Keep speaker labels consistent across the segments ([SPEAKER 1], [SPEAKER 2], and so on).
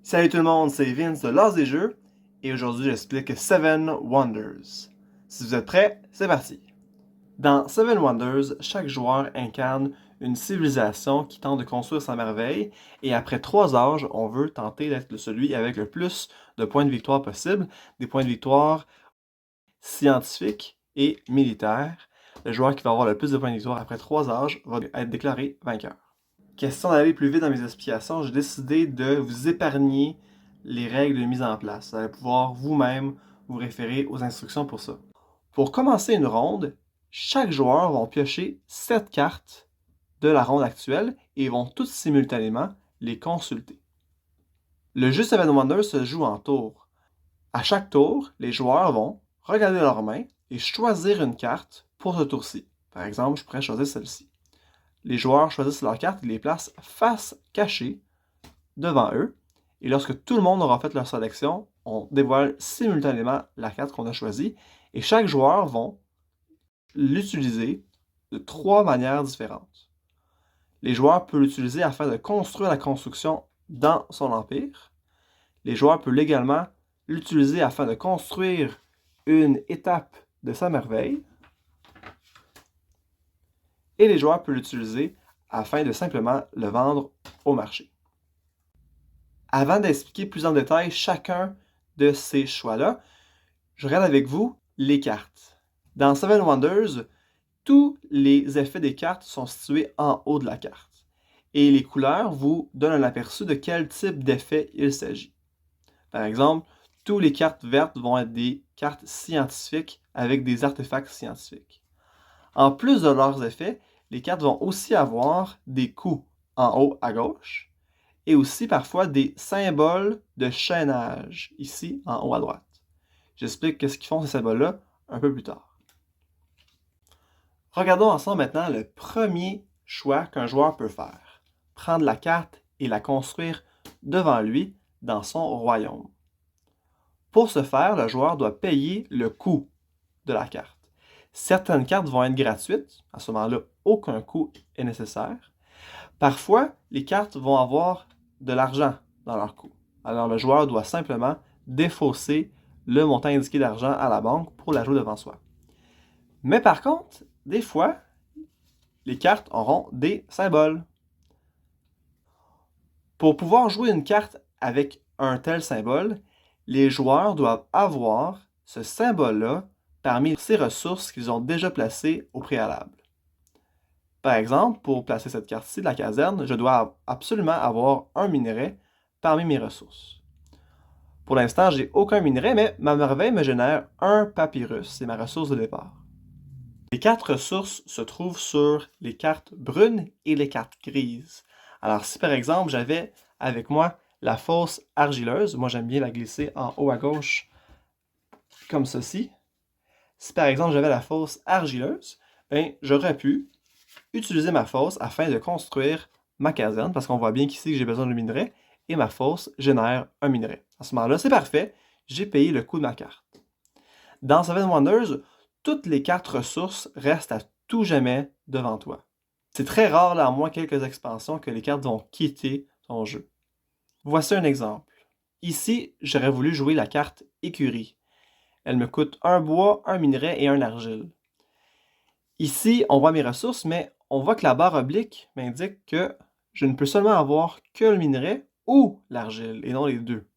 [SPEAKER 1] Salut tout le monde, c'est Vince de l'As des Jeux et aujourd'hui j'explique Seven Wonders. Si vous êtes prêts, c'est parti! Dans Seven Wonders, chaque joueur incarne une civilisation qui tente de construire sa merveille et après 3 âges, on veut tenter d'être celui avec le plus de points de victoire possible, des points de victoire scientifiques et militaires. Le joueur qui va avoir le plus de points de victoire après 3 âges va être déclaré vainqueur. Question d'aller plus vite dans mes explications, j'ai décidé de vous épargner les règles de mise en place. Vous allez pouvoir vous-même vous référer aux instructions pour ça. Pour commencer une ronde, chaque joueur va piocher 7 cartes de la ronde actuelle et vont toutes simultanément les consulter. Le jeu Seven Wonders se joue en tours. À chaque tour, les joueurs vont regarder leurs mains et choisir une carte pour ce tour-ci. Par exemple, je pourrais choisir celle-ci. Les joueurs choisissent leurs cartes et les placent face cachée devant eux. Et lorsque tout le monde aura fait leur sélection, on dévoile simultanément la carte qu'on a choisie. Et chaque joueur va l'utiliser de 3 manières différentes. Les joueurs peuvent l'utiliser afin de construire la construction dans son empire. Les joueurs peuvent également l'utiliser afin de construire une étape de sa merveille. Et les joueurs peuvent l'utiliser afin de simplement le vendre au marché. Avant d'expliquer plus en détail chacun de ces choix-là, je regarde avec vous les cartes. Dans Seven Wonders, tous les effets des cartes sont situés en haut de la carte. Et les couleurs vous donnent un aperçu de quel type d'effet il s'agit. Par exemple, toutes les cartes vertes vont être des cartes scientifiques avec des artefacts scientifiques. En plus de leurs effets, les cartes vont aussi avoir des coups en haut à gauche et aussi parfois des symboles de chaînage ici en haut à droite. J'explique ce qu'ils font ces symboles-là un peu plus tard. Regardons ensemble maintenant le premier choix qu'un joueur peut faire. Prendre la carte et la construire devant lui dans son royaume. Pour ce faire, le joueur doit payer le coût de la carte. Certaines cartes vont être gratuites. À ce moment-là, aucun coût est nécessaire. Parfois, les cartes vont avoir de l'argent dans leur coût. Alors, le joueur doit simplement défausser le montant indiqué d'argent à la banque pour la jouer devant soi. Mais par contre, des fois, les cartes auront des symboles. Pour pouvoir jouer une carte avec un tel symbole, les joueurs doivent avoir ce symbole-là parmi ces ressources qu'ils ont déjà placées au préalable. Par exemple, pour placer cette carte-ci de la caserne, je dois absolument avoir un minerai parmi mes ressources. Pour l'instant, j'ai aucun minerai, mais ma merveille me génère un papyrus, c'est ma ressource de départ. Les 4 ressources se trouvent sur les cartes brunes et les cartes grises. Alors si par exemple j'avais avec moi la fosse argileuse, moi j'aime bien la glisser en haut à gauche comme ceci. Si par exemple j'avais la fosse argileuse, ben, j'aurais pu utiliser ma fosse afin de construire ma caserne, parce qu'on voit bien qu'ici j'ai besoin de minerai, et ma fosse génère un minerai. À ce moment-là, c'est parfait, j'ai payé le coût de ma carte. Dans Seven Wonders, toutes les 4 ressources restent à tout jamais devant toi. C'est très rare, là, à moins quelques expansions, que les cartes vont quitter ton jeu. Voici un exemple. Ici, j'aurais voulu jouer la carte écurie. Elle me coûte un bois, un minerai et un argile. Ici, on voit mes ressources, mais on voit que la barre oblique m'indique que je ne peux seulement avoir que le minerai ou l'argile, et non les deux.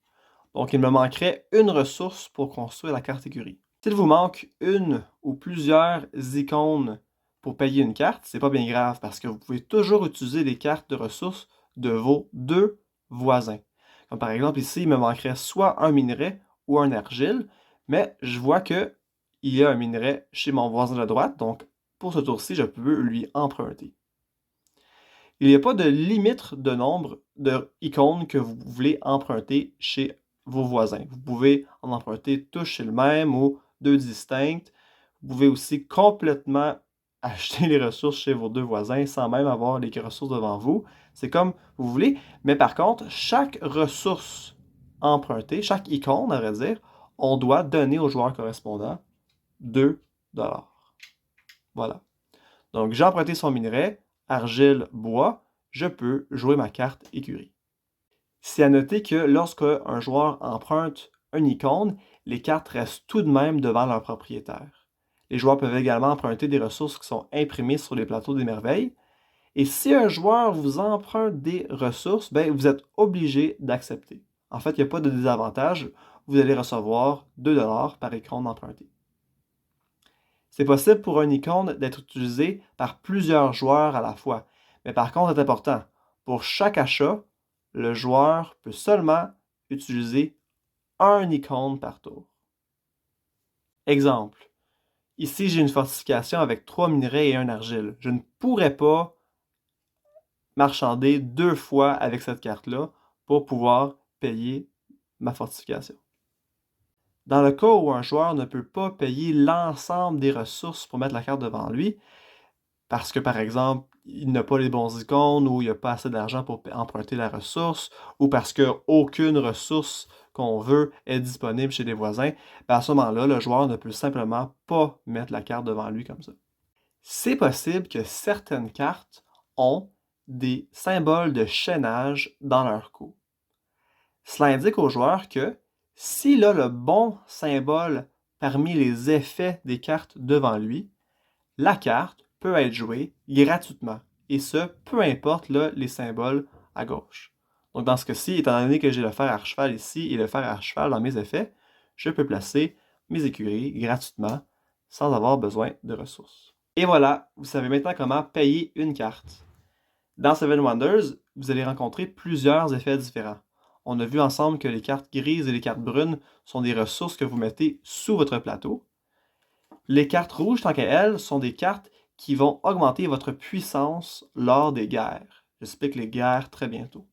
[SPEAKER 1] Donc, il me manquerait une ressource pour construire la carte écurie. S'il vous manque une ou plusieurs icônes pour payer une carte, c'est pas bien grave parce que vous pouvez toujours utiliser les cartes de ressources de vos 2 voisins. Comme par exemple ici, il me manquerait soit un minerai ou un argile, mais je vois qu'il y a un minerai chez mon voisin de droite, donc pour ce tour-ci, je peux lui emprunter. Il n'y a pas de limite de nombre d'icônes que vous voulez emprunter chez vos voisins. Vous pouvez en emprunter tous chez le même ou 2 distinctes. Vous pouvez aussi complètement acheter les ressources chez vos 2 voisins sans même avoir les ressources devant vous. C'est comme vous voulez. Mais par contre, chaque ressource empruntée, chaque icône, à vrai dire, on doit donner au joueur correspondant 2 $. Voilà. Donc, j'ai emprunté son minerai, argile, bois, je peux jouer ma carte écurie. C'est à noter que lorsqu'un joueur emprunte une icône, les cartes restent tout de même devant leur propriétaire. Les joueurs peuvent également emprunter des ressources qui sont imprimées sur les plateaux des merveilles. Et si un joueur vous emprunte des ressources, ben, vous êtes obligé d'accepter. En fait, il n'y a pas de désavantage. Vous allez recevoir 2 $ par icône empruntée. C'est possible pour une icône d'être utilisée par plusieurs joueurs à la fois. Mais par contre, c'est important. Pour chaque achat, le joueur peut seulement utiliser un icône par tour. Exemple. Ici, j'ai une fortification avec 3 minerais et 1 argile. Je ne pourrais pas marchander 2 fois avec cette carte-là pour pouvoir payer ma fortification. Dans le cas où un joueur ne peut pas payer l'ensemble des ressources pour mettre la carte devant lui, parce que, par exemple, il n'a pas les bons icônes ou il n'a pas assez d'argent pour emprunter la ressource, ou parce qu'aucune ressource qu'on veut est disponible chez les voisins, ben à ce moment-là, le joueur ne peut simplement pas mettre la carte devant lui comme ça. C'est possible que certaines cartes ont des symboles de chaînage dans leur coup. Cela indique au joueur que s'il a le bon symbole parmi les effets des cartes devant lui, la carte peut être jouée gratuitement, et ce, peu importe là, les symboles à gauche. Donc dans ce cas-ci, étant donné que j'ai le fer à cheval ici et le fer à cheval dans mes effets, je peux placer mes écuries gratuitement sans avoir besoin de ressources. Et voilà, vous savez maintenant comment payer une carte. Dans Seven Wonders, vous allez rencontrer plusieurs effets différents. On a vu ensemble que les cartes grises et les cartes brunes sont des ressources que vous mettez sous votre plateau. Les cartes rouges, tant qu'elles, sont des cartes qui vont augmenter votre puissance lors des guerres. J'explique les guerres très bientôt.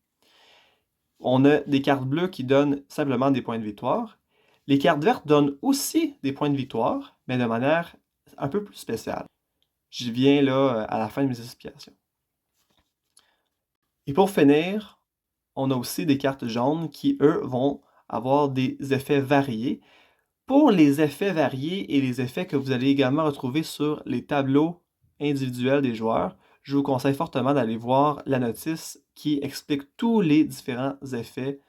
[SPEAKER 1] On a des cartes bleues qui donnent simplement des points de victoire. Les cartes vertes donnent aussi des points de victoire, mais de manière un peu plus spéciale. J'y viens là à la fin de mes explications. Et pour finir, on a aussi des cartes jaunes qui, eux, vont avoir des effets variés. Pour les effets variés et les effets que vous allez également retrouver sur les tableaux individuels des joueurs, je vous conseille fortement d'aller voir la notice qui explique tous les différents effets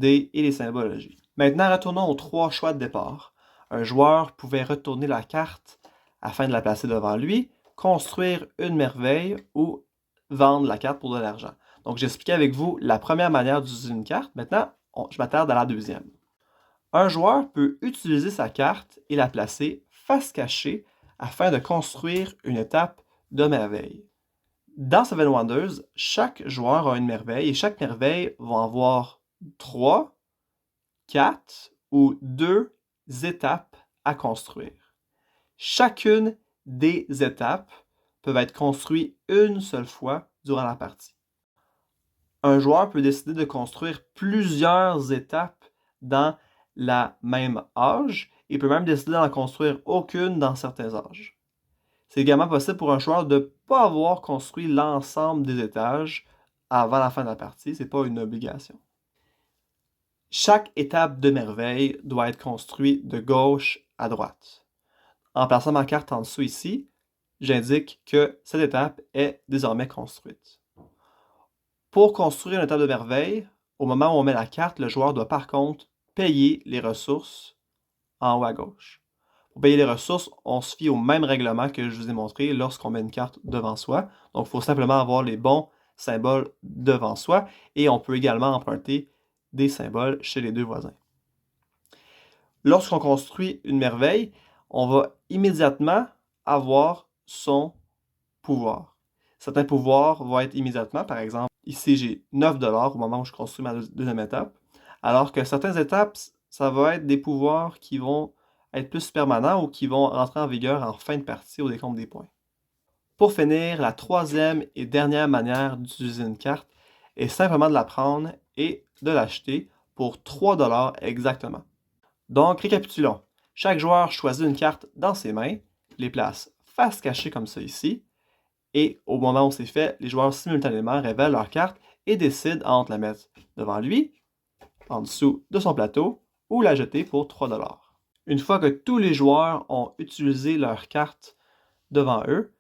[SPEAKER 1] et les symbologies. Maintenant, retournons aux 3 choix de départ. Un joueur pouvait retourner la carte afin de la placer devant lui, construire une merveille ou vendre la carte pour de l'argent. Donc, j'expliquais avec vous la première manière d'utiliser une carte. Maintenant, je m'attarde à la deuxième. Un joueur peut utiliser sa carte et la placer face cachée afin de construire une étape de merveille. Dans Seven Wonders, chaque joueur a une merveille et chaque merveille va avoir 3, 4 ou 2 étapes à construire. Chacune des étapes peut être construite une seule fois durant la partie. Un joueur peut décider de construire plusieurs étapes dans la même âge et peut même décider d'en construire aucune dans certains âges. C'est également possible pour un joueur de ne pas avoir construit l'ensemble des étages avant la fin de la partie, ce n'est pas une obligation. Chaque étape de merveille doit être construite de gauche à droite. En plaçant ma carte en dessous ici, j'indique que cette étape est désormais construite. Pour construire une étape de merveille, au moment où on met la carte, le joueur doit par contre payer les ressources en haut à gauche. Pour payer les ressources, on se fie au même règlement que je vous ai montré lorsqu'on met une carte devant soi. Donc, il faut simplement avoir les bons symboles devant soi et on peut également emprunter des symboles chez les 2 voisins. Lorsqu'on construit une merveille, on va immédiatement avoir son pouvoir. Certains pouvoirs vont être immédiatement, par exemple, ici j'ai 9 $ au moment où je construis ma deuxième étape, alors que certaines étapes, ça va être des pouvoirs qui vont être plus permanents ou qui vont rentrer en vigueur en fin de partie au décompte des points. Pour finir, la troisième et dernière manière d'utiliser une carte est simplement de la prendre et de l'acheter pour 3 $ exactement. Donc, récapitulons. Chaque joueur choisit une carte dans ses mains, les place face cachée comme ça ici, et au moment où c'est fait, les joueurs simultanément révèlent leur carte et décident entre la mettre devant lui, en dessous de son plateau, ou la jeter pour 3 $. Une fois que tous les joueurs ont utilisé leur carte devant eux,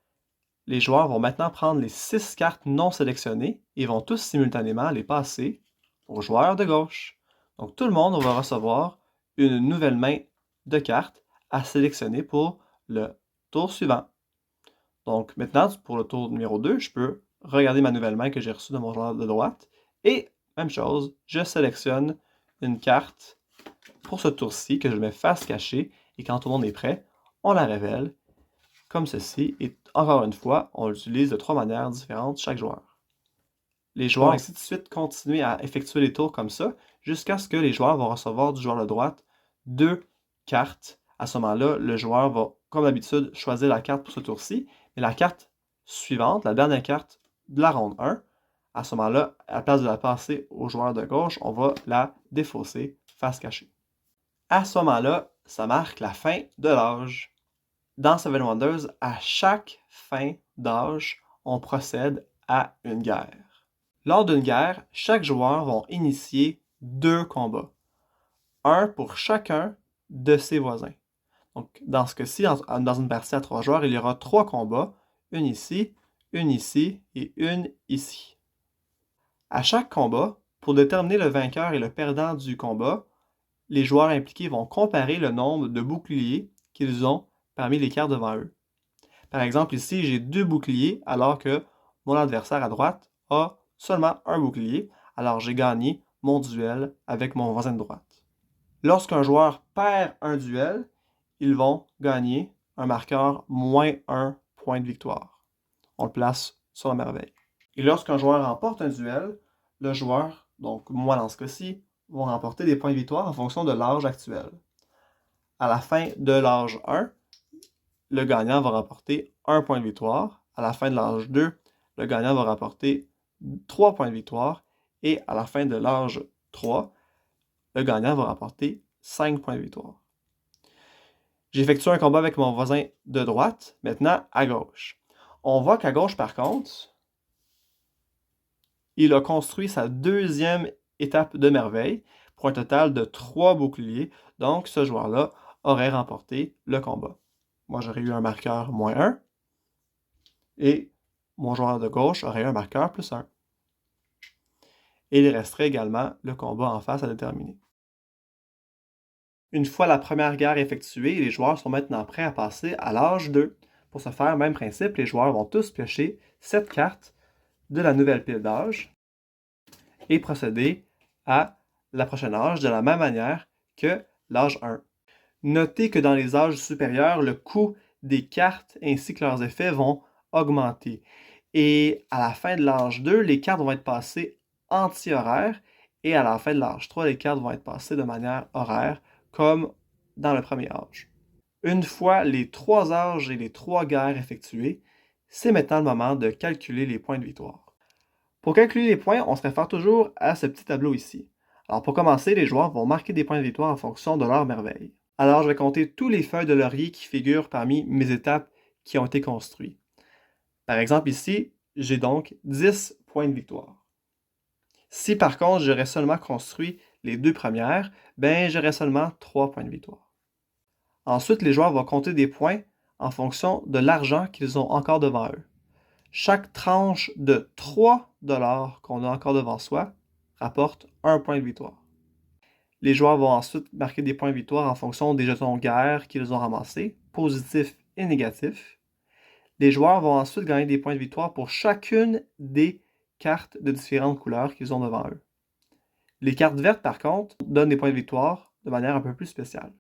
[SPEAKER 1] les joueurs vont maintenant prendre les 6 cartes non sélectionnées et vont tous simultanément les passer au joueur de gauche. Donc tout le monde va recevoir une nouvelle main de cartes à sélectionner pour le tour suivant. Donc maintenant, pour le tour numéro 2, je peux regarder ma nouvelle main que j'ai reçue de mon joueur de droite. Et, même chose, je sélectionne une carte pour ce tour-ci que je mets face cachée. Et quand tout le monde est prêt, on la révèle comme ceci. Et encore une fois, on l'utilise de 3 manières différentes chaque joueur. Les joueurs ainsi de suite continuent à effectuer les tours comme ça jusqu'à ce que les joueurs vont recevoir du joueur de droite 2 cartes. À ce moment-là, le joueur va, comme d'habitude, choisir la carte pour ce tour-ci. Mais la carte suivante, la dernière carte de la ronde 1, à ce moment-là, à la place de la passer au joueur de gauche, on va la défausser face cachée. À ce moment-là, ça marque la fin de l'âge. Dans Seven Wonders, à chaque fin d'âge, on procède à une guerre. Lors d'une guerre, chaque joueur va initier 2 combats. Un pour chacun de ses voisins. Donc, dans ce cas-ci, dans une partie à 3 joueurs, il y aura 3 combats. Une ici et une ici. À chaque combat, pour déterminer le vainqueur et le perdant du combat, les joueurs impliqués vont comparer le nombre de boucliers qu'ils ont parmi les cartes devant eux. Par exemple, ici, j'ai 2 boucliers, alors que mon adversaire à droite a seulement un bouclier, alors j'ai gagné mon duel avec mon voisin de droite. Lorsqu'un joueur perd un duel, ils vont gagner un marqueur -1 point de victoire. On le place sur la merveille. Et lorsqu'un joueur remporte un duel, le joueur, donc moi dans ce cas-ci, va remporter des points de victoire en fonction de l'âge actuel. À la fin de l'âge 1, le gagnant va remporter 1 point de victoire. À la fin de l'âge 2, le gagnant va remporter 3 points de victoire. Et à la fin de l'âge 3, le gagnant va remporter 5 points de victoire. J'ai effectué un combat avec mon voisin de droite, maintenant à gauche. On voit qu'à gauche, par contre, il a construit sa deuxième étape de merveille pour un total de 3 boucliers. Donc, ce joueur-là aurait remporté le combat. Moi, j'aurais eu un marqueur -1 et mon joueur de gauche aurait eu un marqueur +1. Et il resterait également le combat en face à déterminer. Une fois la première guerre effectuée, les joueurs sont maintenant prêts à passer à l'âge 2. Pour ce faire, même principe, les joueurs vont tous piocher 7 cartes de la nouvelle pile d'âge et procéder à la prochaine âge de la même manière que l'âge 1. Notez que dans les âges supérieurs, le coût des cartes ainsi que leurs effets vont augmenter. Et à la fin de l'âge 2, les cartes vont être passées anti-horaires et à la fin de l'âge 3, les cartes vont être passées de manière horaire comme dans le premier âge. Une fois les 3 âges et les 3 guerres effectuées, c'est maintenant le moment de calculer les points de victoire. Pour calculer les points, on se réfère toujours à ce petit tableau ici. Alors pour commencer, les joueurs vont marquer des points de victoire en fonction de leur merveille. Alors je vais compter tous les feuilles de laurier qui figurent parmi mes étapes qui ont été construites. Par exemple ici, j'ai donc 10 points de victoire. Si par contre j'aurais seulement construit les 2 premières, ben j'aurais seulement 3 points de victoire. Ensuite, les joueurs vont compter des points en fonction de l'argent qu'ils ont encore devant eux. Chaque tranche de 3 $ qu'on a encore devant soi rapporte 1 point de victoire. Les joueurs vont ensuite marquer des points de victoire en fonction des jetons guerre qu'ils ont ramassés, positifs et négatifs. Les joueurs vont ensuite gagner des points de victoire pour chacune des cartes de différentes couleurs qu'ils ont devant eux. Les cartes vertes, par contre, donnent des points de victoire de manière un peu plus spéciale.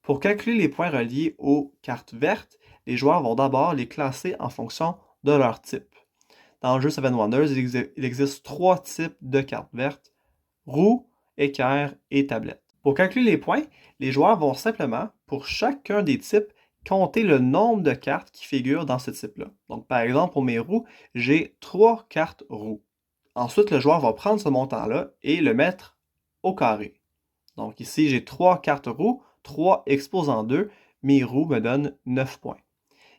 [SPEAKER 1] Pour calculer les points reliés aux cartes vertes, les joueurs vont d'abord les classer en fonction de leur type. Dans le jeu Seven Wonders, il existe 3 types de cartes vertes: roue, équerre et tablette. Pour calculer les points, les joueurs vont simplement, pour chacun des types, compter le nombre de cartes qui figurent dans ce type-là. Donc, par exemple, pour mes roues, j'ai 3 cartes roues. Ensuite, le joueur va prendre ce montant-là et le mettre au carré. Donc ici, j'ai 3 cartes roues, 3 exposant 2, mes roues me donnent 9 points.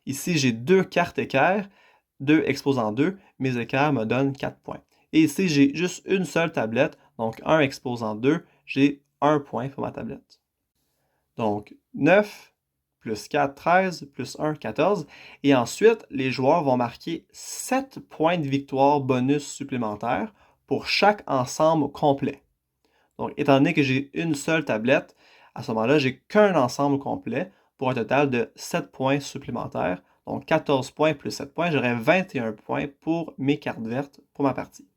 [SPEAKER 1] Ici, j'ai 2 cartes équerres, 2 exposant 2, mes équerres me donnent 4 points. Et ici, j'ai juste une seule tablette, donc 1 exposant 2, j'ai 1 point pour ma tablette. Donc 9 plus 4, 13, plus 1, 14. Et ensuite, les joueurs vont marquer 7 points de victoire bonus supplémentaires pour chaque ensemble complet. Donc, étant donné que j'ai une seule tablette, à ce moment-là, j'ai qu'un ensemble complet pour un total de 7 points supplémentaires. Donc, 14 points plus 7 points, j'aurai 21 points pour mes cartes vertes pour ma partie.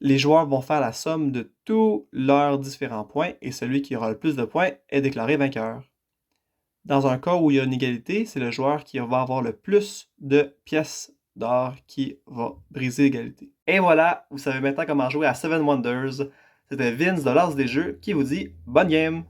[SPEAKER 1] Les joueurs vont faire la somme de tous leurs différents points et celui qui aura le plus de points est déclaré vainqueur. Dans un cas où il y a une égalité, c'est le joueur qui va avoir le plus de pièces d'or qui va briser l'égalité. Et voilà, vous savez maintenant comment jouer à Seven Wonders. C'était Vince de l'As des Jeux qui vous dit bonne game!